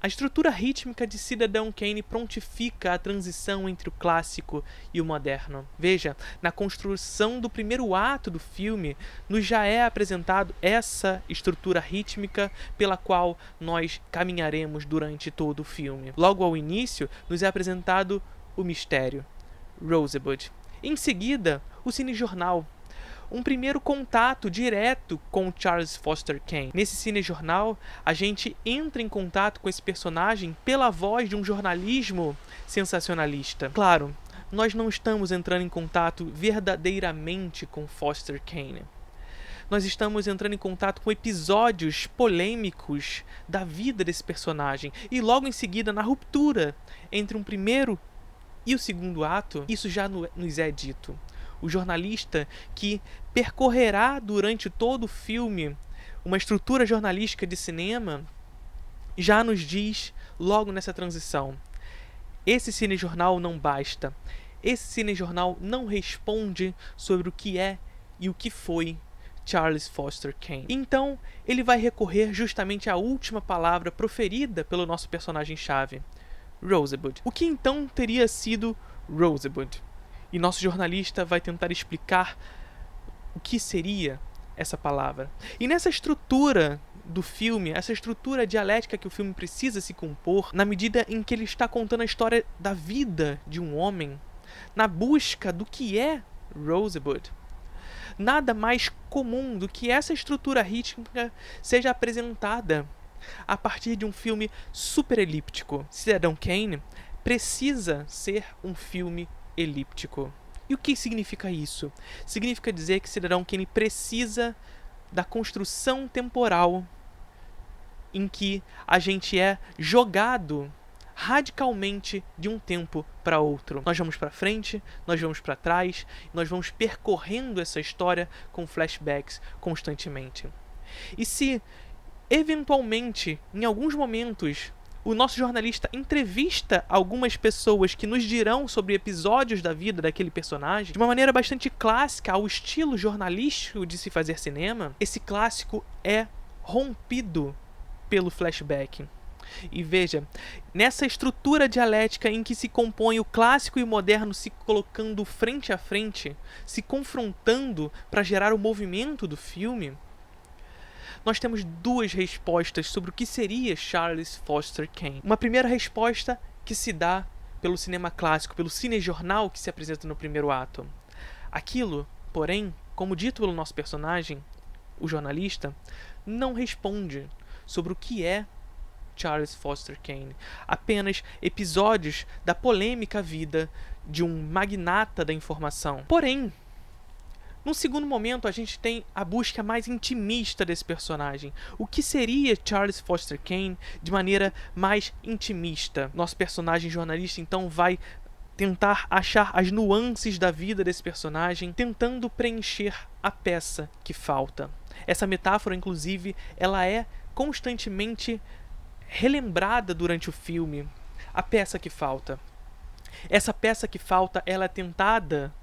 A estrutura rítmica de Cidadão Kane prontifica a transição entre o clássico e o moderno. Veja, na construção do primeiro ato do filme, nos já é apresentado essa estrutura rítmica pela qual nós caminharemos durante todo o filme. Logo ao início, nos é apresentado o mistério, Rosebud. Em seguida, o cinejornal. Um primeiro contato direto com Charles Foster Kane. Nesse cinejornal, a gente entra em contato com esse personagem pela voz de um jornalismo sensacionalista. Claro, nós não estamos entrando em contato verdadeiramente com Foster Kane. Nós estamos entrando em contato com episódios polêmicos da vida desse personagem. E logo em seguida, na ruptura entre um primeiro e o segundo ato, isso já nos é dito. O jornalista que percorrerá durante todo o filme uma estrutura jornalística de cinema já nos diz logo nessa transição: esse cinejornal não basta. Esse cinejornal não responde sobre o que é e o que foi Charles Foster Kane. Então, ele vai recorrer justamente à última palavra proferida pelo nosso personagem-chave, Rosebud. O que então teria sido Rosebud? E nosso jornalista vai tentar explicar o que seria essa palavra. E nessa estrutura do filme, essa estrutura dialética que o filme precisa se compor, na medida em que ele está contando a história da vida de um homem, na busca do que é Rosebud, nada mais comum do que essa estrutura rítmica seja apresentada a partir de um filme super elíptico. Cidadão Kane precisa ser um filme elíptico. E o que significa isso? Significa dizer que Cidadão Kane precisa da construção temporal em que a gente é jogado radicalmente de um tempo para outro. Nós vamos para frente, nós vamos para trás, nós vamos percorrendo essa história com flashbacks constantemente. E se, eventualmente, em alguns momentos, o nosso jornalista entrevista algumas pessoas que nos dirão sobre episódios da vida daquele personagem, de uma maneira bastante clássica ao estilo jornalístico de se fazer cinema, esse clássico é rompido pelo flashback. E veja, nessa estrutura dialética em que se compõe o clássico e o moderno se colocando frente a frente, se confrontando para gerar o movimento do filme, nós temos duas respostas sobre o que seria Charles Foster Kane. Uma primeira resposta que se dá pelo cinema clássico, pelo cinejornal que se apresenta no primeiro ato. Aquilo, porém, como dito pelo nosso personagem, o jornalista, não responde sobre o que é Charles Foster Kane. Apenas episódios da polêmica vida de um magnata da informação. Porém, num segundo momento, a gente tem a busca mais intimista desse personagem. O que seria Charles Foster Kane de maneira mais intimista? Nosso personagem jornalista, então, vai tentar achar as nuances da vida desse personagem, tentando preencher a peça que falta. Essa metáfora, inclusive, ela é constantemente relembrada durante o filme. A peça que falta. Essa peça que falta, ela é tentada...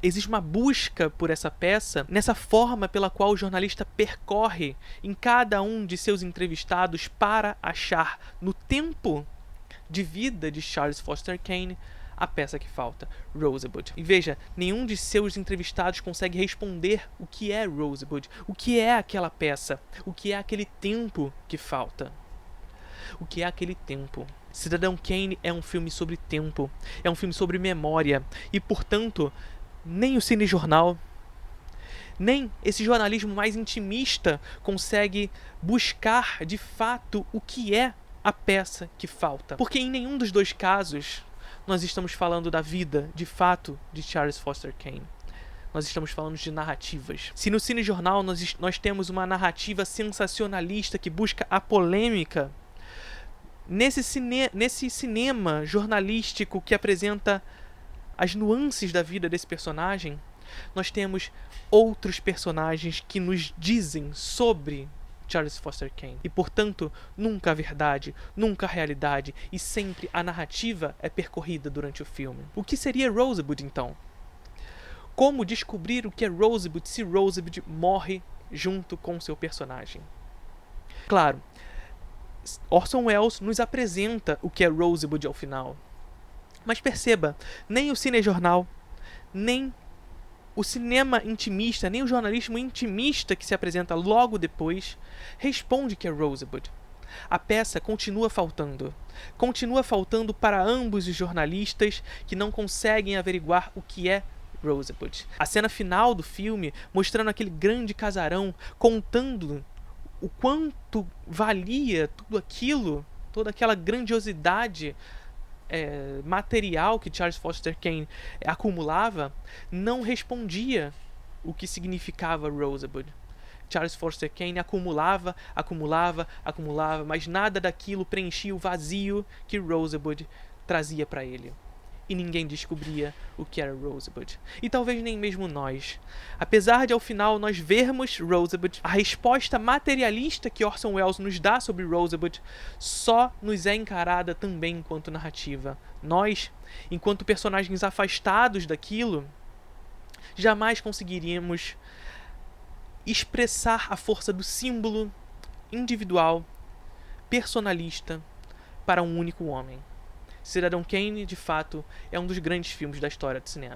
existe uma busca por essa peça nessa forma pela qual o jornalista percorre em cada um de seus entrevistados para achar no tempo de vida de Charles Foster Kane a peça que falta, Rosebud. E veja, nenhum de seus entrevistados consegue responder o que é Rosebud, o que é aquela peça, o que é aquele tempo que falta. O que é aquele tempo? Cidadão Kane é um filme sobre tempo, é um filme sobre memória, e, portanto, nem o cinejornal, nem esse jornalismo mais intimista consegue buscar, de fato, o que é a peça que falta. Porque em nenhum dos dois casos nós estamos falando da vida, de fato, de Charles Foster Kane. Nós estamos falando de narrativas. Se no cinejornal nós temos uma narrativa sensacionalista que busca a polêmica, nesse cinema jornalístico que apresenta as nuances da vida desse personagem, nós temos outros personagens que nos dizem sobre Charles Foster Kane. E, portanto, nunca a verdade, nunca a realidade, e sempre a narrativa é percorrida durante o filme. O que seria Rosebud, então? Como descobrir o que é Rosebud se Rosebud morre junto com seu personagem? Claro, Orson Welles nos apresenta o que é Rosebud ao final. Mas perceba, nem o cinejornal, nem o cinema intimista, nem o jornalismo intimista que se apresenta logo depois, responde que é Rosebud. A peça continua faltando. Continua faltando para ambos os jornalistas que não conseguem averiguar o que é Rosebud. A cena final do filme, mostrando aquele grande casarão, contando o quanto valia tudo aquilo, toda aquela grandiosidade material que Charles Foster Kane acumulava, não respondia o que significava Rosebud. Charles Foster Kane acumulava, mas nada daquilo preenchia o vazio que Rosebud trazia para ele. E ninguém descobria o que era Rosebud. E talvez nem mesmo nós. Apesar de ao final nós vermos Rosebud, a resposta materialista que Orson Welles nos dá sobre Rosebud só nos é encarada também enquanto narrativa. Nós, enquanto personagens afastados daquilo, jamais conseguiríamos expressar a força do símbolo individual, personalista, para um único homem. Cidadão Kane, de fato, é um dos grandes filmes da história do cinema.